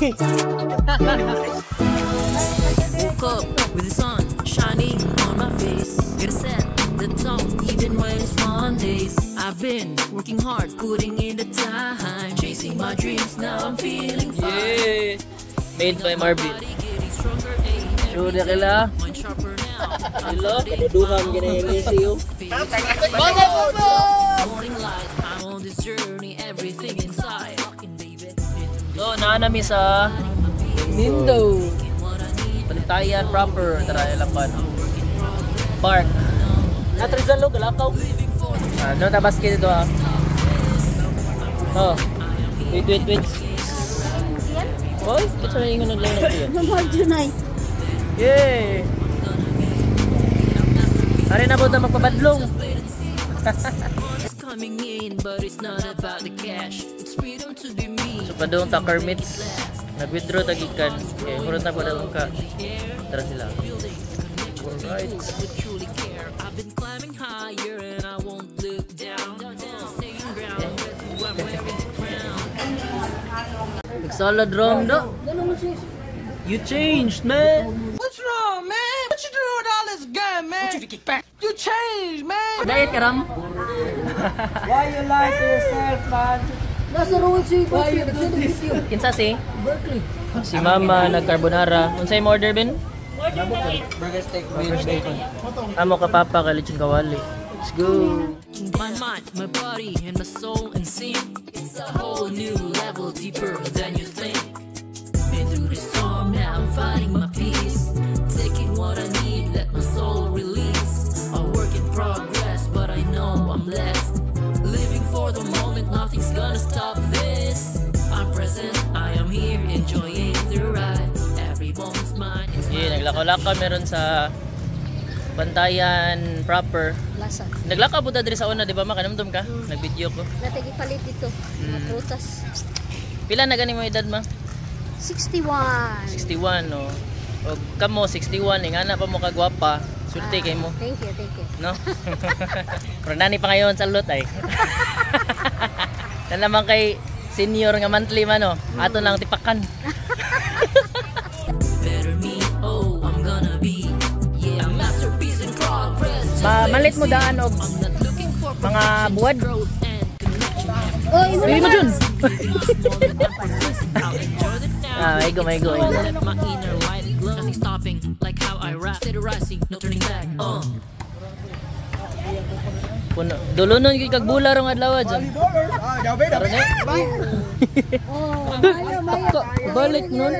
Woke up with the sun shining on my face. Gotta set the tone even when it's Mondays. I've been working hard, putting in the time, chasing my dreams. Now I'm feeling fine. Yeah. Made by Marvin. Sure na kila. Hello? Kaduduhang ginayang you. Morning light, I'm on this journey, everything inside. So, naanami sa Nindo. Pantayan proper. Tara, lapan. Park. Natrizan lo, galakaw. Doon na basket ito Oh. Wait. Hoy, kasi na yung naglayo na ito. Mamahal Junay. Yay! Hari na po na magpabadlong. Coming in, but it's not about the cash. It's freedom to be me. So pa doon ta Kermits nag-withdraw tagikan. Okay, murot na po daw ka. Tara sila. Alright. Truly care. I've been climbing higher and I won't look down. Staying grounded when wearing the crown. Solid wrong do. You changed, man. What's wrong, man? What you doing with all this gun, man? What you get back? You changed, man. Diet ka ram? Why you lie to yourself, man? Nasa road si Berkeley. Kinsa si? Berkeley. Si Mama nag-carbonara. Unsay mo order bin? Burger steak. Amo ka papa kay lechon kawali. Let's go. My mind, my body, and my soul in sync. It's a whole new level, deeper than you think. Been through the storm, now I'm finding my peace. Taking what I need, let my soul release. A work in progress, but I know I'm blessed. Living for the moment, nothing's gonna stop this. I'm present, I am here, enjoying the ride. Every moment's mine. Yeah, naglakaw-lakaw meron sa Bantayan proper. Lasa. Naglakaw po diri sa una, di ba? Makanamdom ka? Nag-video ko. Natagi palit dito. Mga prutas. Pila na gani mo edad ma? 61. 61, no? O kamo, 61, ingana pa mo kagwapa. Sulte kay mo. Thank you. No? Pero nani pa ngayon sa lot ay. Naman kay senior nga monthly man, no? Ato lang tipakan. Better me, oh, I'm gonna be. Yeah, a masterpiece in progress. Malit mo daan og I'm not looking for mga buwad. growth and connection. Oh, imo Pili mo dun. I'll enjoy the now. May go. Let my inner light glow. Nothing stopping, like how I rap. Steady rising, no turning back. Puno. Dulunon kay kag bula rong adlaw dyan. Tara na. Oh, Maya. Balik nun.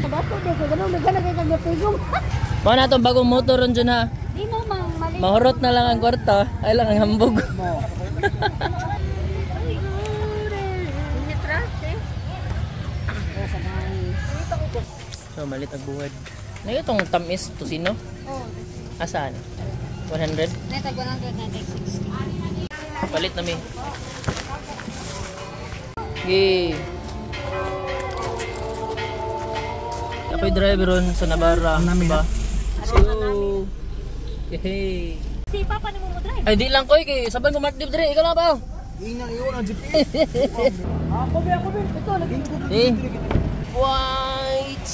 Bato de ko gano nagana kay kag pigom. Mao na tong bagong motor ron dyan ha. Di mo mang mali. Mahurot na lang ang kwarta. Ay lang ang hambog. So malit ang buwad. Na itong tamis tusino? Oh. Asaan? 100? Neta 160. Palit na mi. Yay! Ako'y driver ron sa Navarra. Ba? So, yay! Si Papa ni mo drive. Ay di lang koy kay saban ko Mark Dip dire. Ikaw lang ba? Inang iyon ang jeep. Ako be. Ito lagi ko. Eh. White.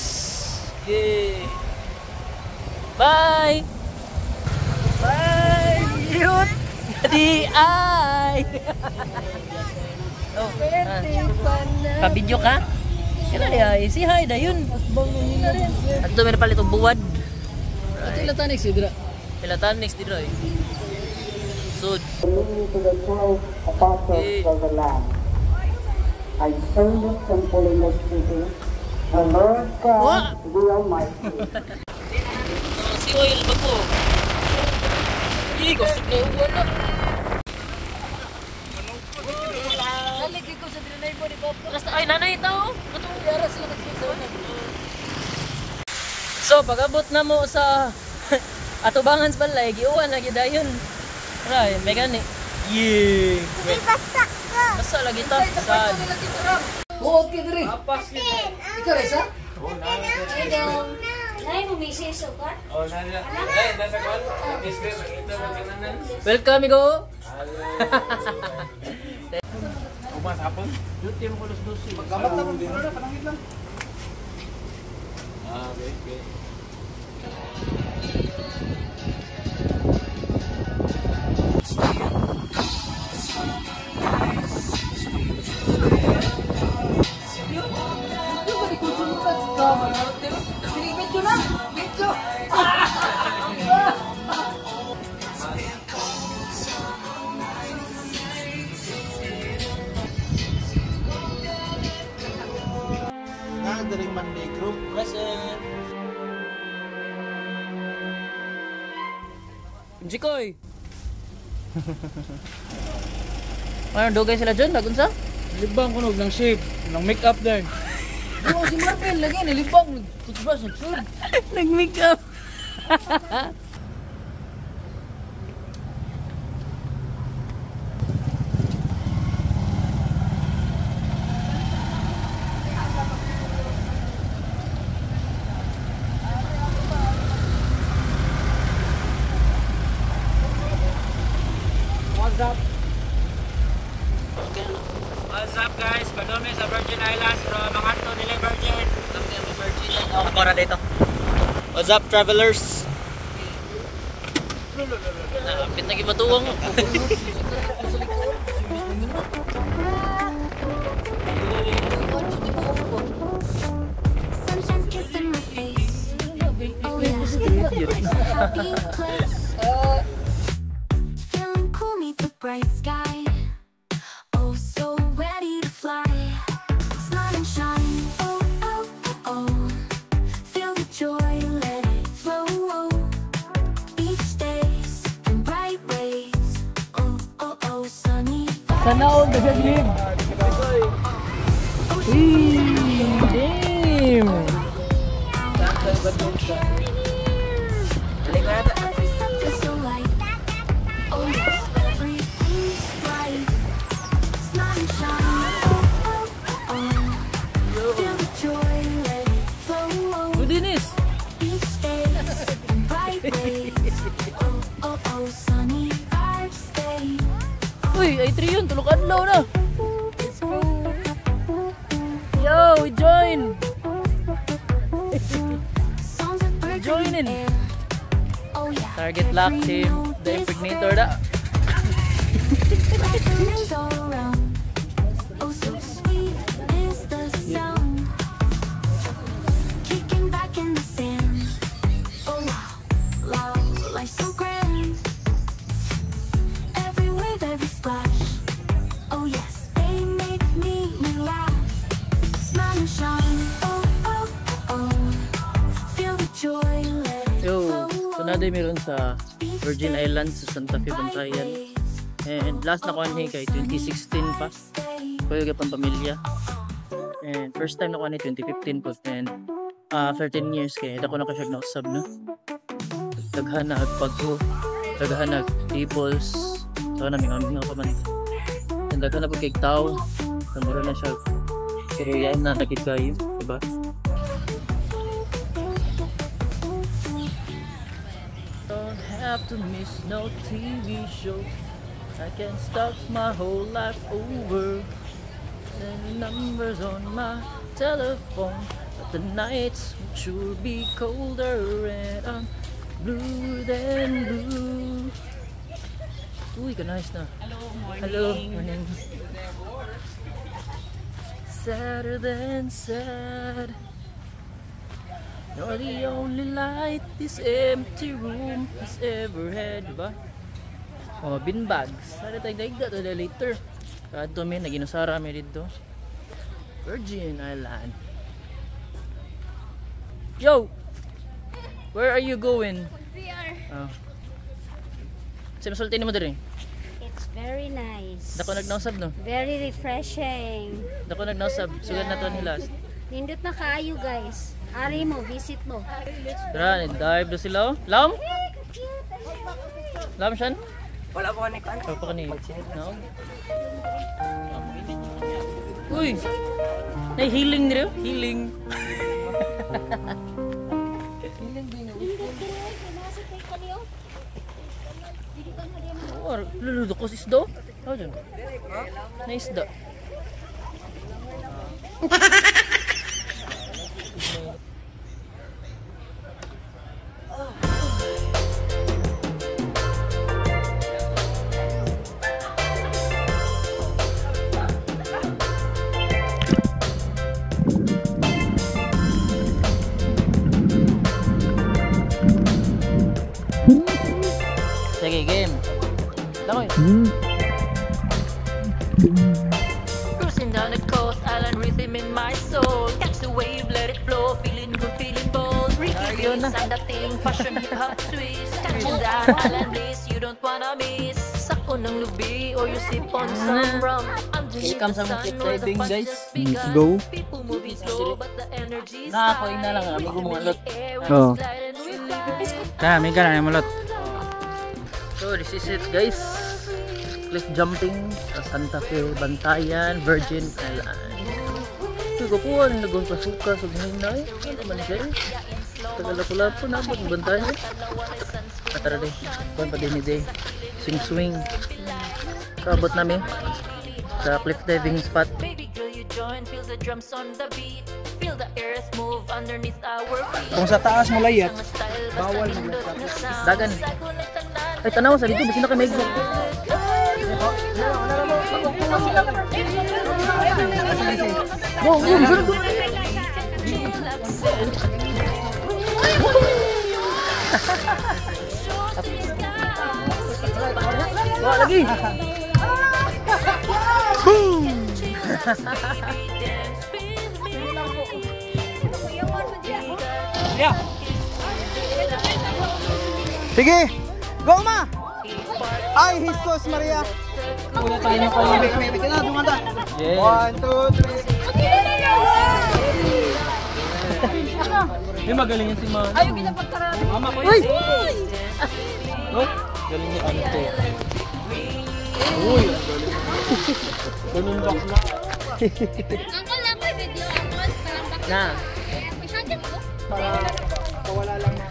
Yay! Bye! Bye! Cute! Di ay! Oh, pa-video ka? Kailan niya? Si hi da yun. At doon meron palit ang buwad. At ilatanix yun dira. Ilatanix dira eh. So, To the 12 apostles of the Lamb. I serve the temple in the city, the Lord God, the Almighty. si oil ba ko? Iko, suk na yung wala. Naligid ko sa dinay mo ni Papa. Basta, ay nanay tao. Matong Yara sila kasi So, pag-abot na mo sa atubangan sa balay, giuwan lagi dayon. Right, may gani. Yeah! Wait. Basta lagi ta. Sad. Oo, okay diri. Ikaw Reza? Nay mo misis ukat. Oh, nasa kwan. Display ito magkananan. Welcome, amigo. Umas hapon. Duty mo kulos dosi. Magkamat na mo din. Panangit lang. Okay. Nagdaring Monday group present. Jikoy. Ano dugay sila dyan? Nagunsa? Libang kunog ng shape, ng make-up din. Oo, si Marvin lagi nilibang, nag-toothbrush, nag-food. Nag-make up. What's up guys? Padome sa Virgin Islands from Mangatto nila Virgin. Ako na dito. What's up travelers? Nakapit na gibatuwang. Sunshine's kissing my face. Oh yeah, happy place. Feeling cool 'neath the bright sky. Oh, so ready to fly. Sun and shine. Oh, oh, oh. Feel the joy, let it flow. Beach days and bright waves. Oh, oh, oh, sunny vibes. Sana all the live. Damn. Every step is so light. Oh yes, everything's bright. Sun and shine. Oh, oh, oh. Feel the joy, let it flow. Budinis. Beach days and bright waves. Oh, oh, oh, sunny vibes stay. Uy, ay triyon, tulog adlaw na. Yo, we join. Songs of birds Join in in. the air. Oh yeah. Target lock team, the impregnator da. Like the leaves all around. Oh, so sweet is the sound. Kicking back in the sand. Oh wow, life's so grand. Every wave, every splash. Oh yes, they make me laugh. Smile and shine. Oh, oh, oh. Feel the joy, let it Yo, flow. so naday meron sa Virgin Islands sa Santa Fe, Bantayan. And last na ko ni kay 2016 pa. Kuya gapang pamilya. And first time na ko ni 2015 po. And 13 years kay dako na ka siya nausab na. Daghan na agpagko. Daghan na tables. So na mingaw pa man. And daghan na pag kay tao. Kamura na siya. Pero yan na nakit kayo, diba? Don't have to miss no TV show. I can start my whole life over. Send numbers on my telephone, but the nights would sure be colder and I'm bluer than blue. Uy, ka-nice na. Hello, morning. Sadder than sad. You're the only light this empty room has ever had, diba? Oh, bin bags. Sana tayo daigda to later. Kadto mi naginusara mi dito. Virgin Island. Yo. Where are you going? Oh. Sa masulti nimo diri. It's very nice. Dako nagnausab no. Very refreshing. Dako nagnausab. Sugad na to nila. Nindot na kaayo guys. Ari mo, visit mo. Tara, dive do sila. Oh. Lam? Lam siyan? Wala po ni kan. Wala pa kani. No. Uy. Nay healing nila, healing. Luludo ko isda. Ano dyan? Na isda. Sige, game. Lakoy. Cruising down the coast, island rhythm in my soul. Catch the wave, let it flow, feeling good, feeling bold. Ricky Bass and that thing, fashion hip hop twist. Catching that island bliss, you don't wanna miss. Sako ng lubi or you sip on some rum. I'm drinking Welcome the sa sun clip where the diving, fun guys. just begun. Go. People moving slow, but the energy's Nakakoy na lang, high. amigo mo alot. Oo. Kaya, may ka na malot. So this is it guys. Cliff jumping sa Santa Fe, Bantayan, Virgin Island. Ito ko po, nagpasuka sa ghinay. Ano naman siya eh. Tagalapula-po na po, Bantayan. Tara din, kuhan pa din day. Swing. Kabot namin sa cliff diving spot. Baby girl, you join, feel the drums on the beat. Feel the earth move underneath our feet. Kung sa taas mo layat, Bawal Dagan. Ay, tanaw sa dito, basi na kayo may igbo. Go, go, go. Wah, lagi. sige! Go ma! Ay, Jesus Maria! Ulit tayo nyo kayo. May kinadungan ta. 1, 2, 3. May magaling yan si Mama. Ayaw pinapagkarami. Mama ko Uy! Oh, galing ni Ante. Uy, ang galing. Ganun bakla. Angkol na po, video angkol. Parang bakit. Na. May shotgun po. Para pawala lang na.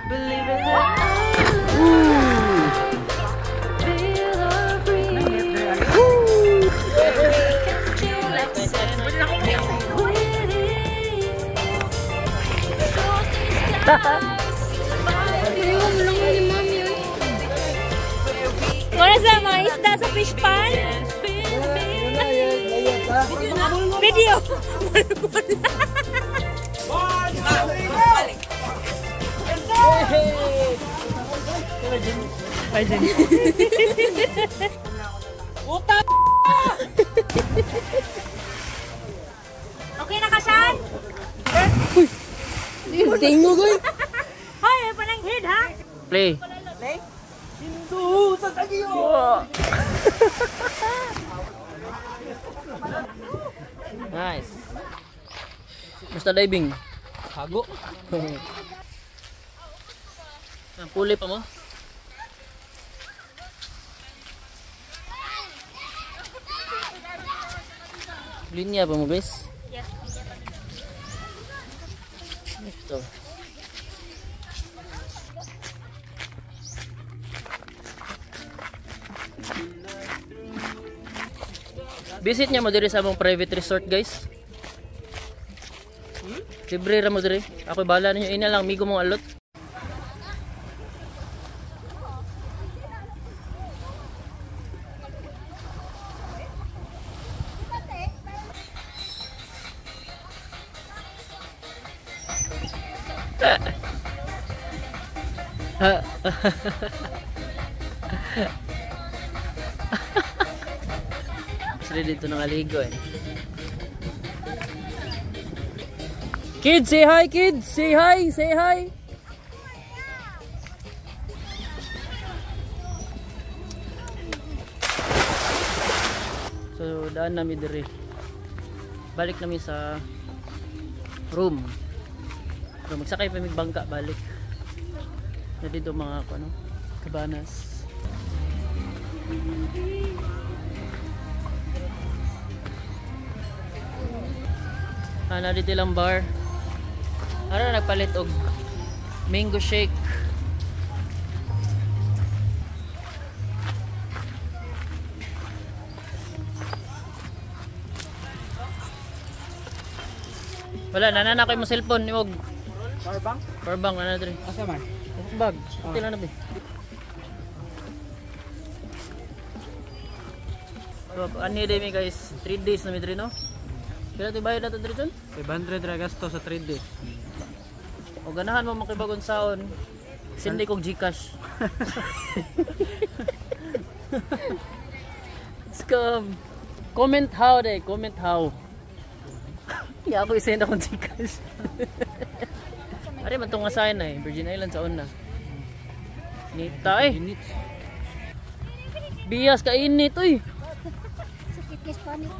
Believe in the feel the breeze. Catch you like sand with it. Shows these skies, Wala sa mga isda sa fish pan? Video! Okay na ka, Sean? Tingo ko eh. Hoy, may pananghid ha? Play. Hindu sa tagiyo! Nice. Basta diving. Hago. Ang puli pa mo. Linya pa mo guys. Yes. Ito. Visit niya mo diri sa among private resort guys. Libre ra mo diri. Ako bahala ninyo, ina lang migo mong alot. Sila dito nangaligo eh. Kids, say hi kids! Say hi! Say hi! So, daan namin diri. Balik namin sa room. So magsakay pa mig bangka balik. Na dito mga ano, cabanas. Na dito lang bar. Ara nagpalit og mango shake. Wala, nanana ko yung cellphone, yung powerbank? Powerbank, nanana dito. Asa man? Bag, okay lang na ba? Ano yun mi guys, 3 days na midri no? Kaya ito bayad na ito dito? 500 ra gasto sa 3 days. O ganahan mo makibagon saon, sindi kong Gcash. Scum! Comment how day, comment how. Kaya ako isend akong Gcash. Ari man itong asahin na Virgin Islands sa una. Nita eh. Bias ka init uy. Sakit guys panit.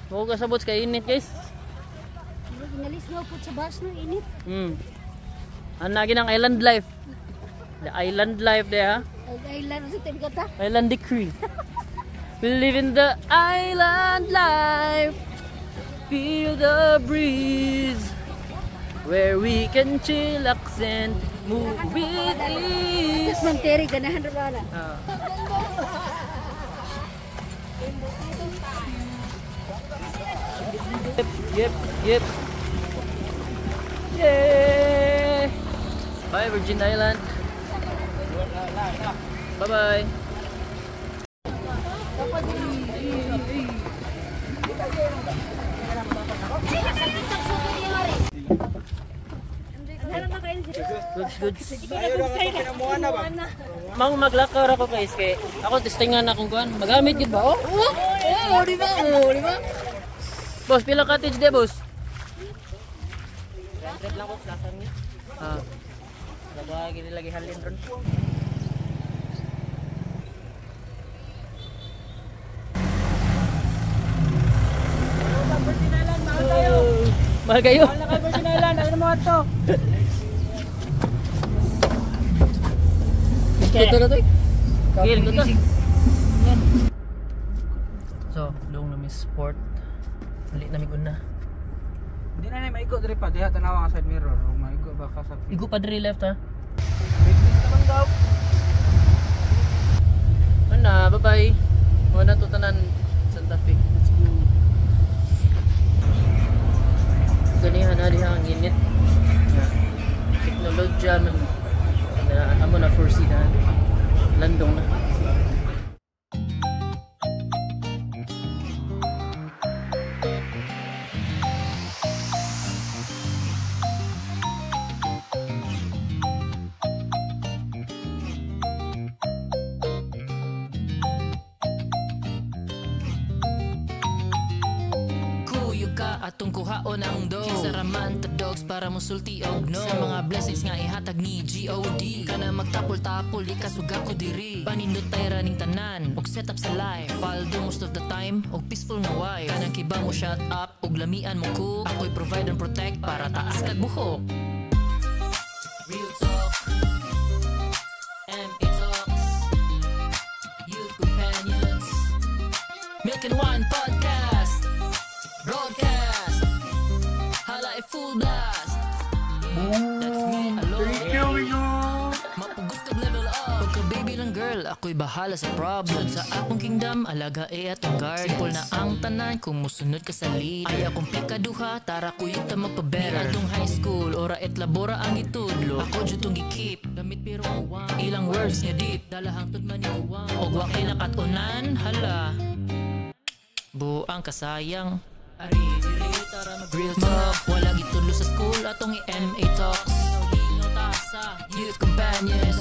Huwag ka sabot ka init guys. Inalis mo po sa bus no init. Ang naging ng island life. The island life there ha. Island sa tingkata. Island decree. We live in the island life. Feel the breeze. Where we can chillax and move with ease. Tapos manteri ganahan ra bala. Yep. Yay! Bye Virgin Island. Bye bye. Goods. Mang maglakaw ako guys kay ako testingan akong kuan. Magamit gid ba? Oh, di ba? Boss, pila cottage de, boss? 100 lang boss, lasan ni. Lagi lagi halin ron. Mahal kayo. Mahal na kayo Virgin Island. Ano mo ito? Ito na ito eh. Gil, ito. So, doon na may sport. Mali na migun na. Hindi na maigo diri pa. Diha tanawa ka side mirror. Maigo ba ka sa... Igo pa diri left ha? Business naman daw. Ano, bye-bye. Muna to tanan Santa Fe. Let's go. Ganihan na diha ang init. Teknolodya man na amo na foresee na landong na. Atong kuhaon ang dough Kinsaraman ta dogs para musulti og no Sa mga blessings nga ihatag ni G.O.D Kana magtapol-tapol ikasuga ko diri Panindot tay raning tanan og set up sa life Paldo most of the time og peaceful nga wife Kanang kiba mo shut up og lamian mo cook Ako'y provide and protect para taas kag buhok Real talk MA Talks Youth Companions Milk and Wine Podcast Broadcast Hala full blast That's me alone Mapugos kag level up Pagka baby lang girl Ako'y bahala sa problem Sa akong kingdom Alaga atong guard Simple na ang tanan Kung musunod ka sa lead Ay akong pikaduha Tara kulit ta magpa-better Atong high school Ora et labora ang itudlo Ako dyan tong gikip Gamit pero uwang Ilang words nga deep Dalahang tudman ni uwang Og wakay nakatunan Hala Buang kasayang Real talk Wala gitulo sa school Atong i-MA Talks Youth Companions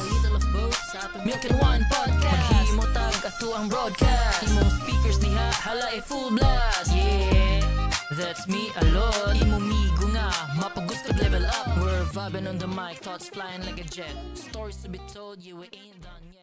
Milk and Wine Podcast Maghimotag ato ang broadcast Imong speakers diha Hala full blast Yeah That's me alone Imo migo nga Mapagos kag level up We're vibing on the mic Thoughts flying like a jet Stories to be told You ain't done yet